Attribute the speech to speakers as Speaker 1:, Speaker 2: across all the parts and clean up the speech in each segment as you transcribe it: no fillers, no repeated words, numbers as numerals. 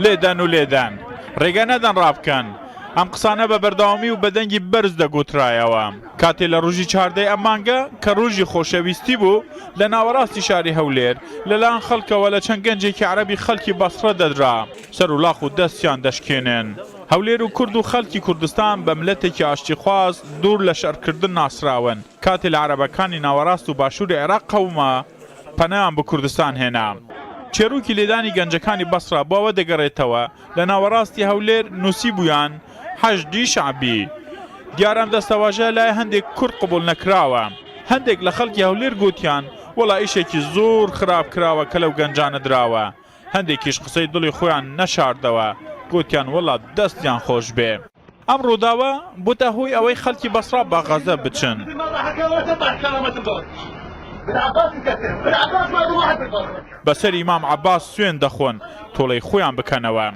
Speaker 1: لێدان و لێدان ڕێگە نەدەن ڕابکەن ئەم قسانە بە بەردەوامی و بەدەنگی بەرز دەگوترایەوە کاتێ لە ڕۆژی 14 ئەم مانگە کە ڕۆژی خۆشەویستی بوو لە ناوەڕاستی شاری هەولێر لەلایەن خەڵکەوە لە چەند گەنجێکی عەرەبی خەڵکی بەسرە دەدرا سەر و لاخ و دەستیان دەشکێنن هەولێر و کورد و خەڵکی کوردستان بە ملەتێکی ئاشتیخواز دوور لە شەرکردن ناسراون کاتێ لە عەرەبەکانی ناوەڕاست و باشووری عێراق قەومە پەنایان بە کوردستان هێنا چێروکی لێدانی گەنجەکانی بەسرا بۆەوە دەگەڕێتەوە لە ناوەڕاستی هەولێر نووسی بوویان حەشدی شعبی دیارەم دەستەواژە لای هەندێک کورد قبول نەکراوە هەندێک لە خەڵکی هەولێر گوتیان وەڵا ئیشێکی زۆر خراپ کراوە کە لەو گەنجانە دراوە هەندێکیش قسەی دڵی خۆیان نەشاردەوە گوتیان وەڵا دەستیان خۆش بێ ئەم ڕووداوە بوتە هۆی ئەوەی خەڵکی بەسرا بە غەزە بچن بەسەر ئیمام عەباس سوێن دەخۆن تۆڵەی خۆیان بکەنەوە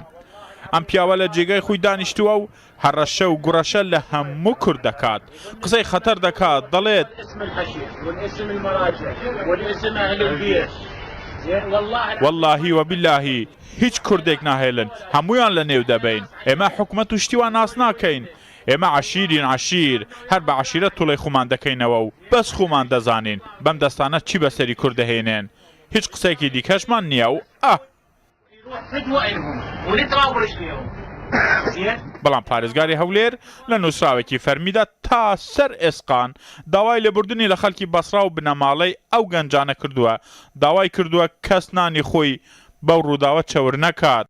Speaker 1: ئەم پیاوە لە جێگای خۆی دانیشتووە و هەڕەشە و گوڕەشە لە هەموو کورد دەکات قسەی خەتەر دەکات دەڵێت واللهی وباللهی هیچ کوردێک ناهێلن هەمویان لە نێو دەبین ئێمە حکومەت و شتیوان ناس ناکەین ئێمە عەشیرین عەشیر هەر بە عەشیرەت تۆڵەی خۆمان دەکەینەوە و بەس خۆمان دەزانین بەم دەستانە چی بەسەری کورد دەهێنێن هیچ قسەیەکی دیکەشمان نییە و بەڵام پارێزگاری هەولێر لە نووسراوێکی فەرمیدا تا سەر ئێسقان داوای لێبوردنی لە خەڵکی بەسرا و بنەماڵەی ئەو گەنجانە کردووە داوای کردووە کەس نانی خۆی بەو ڕووداوە چەور نەکات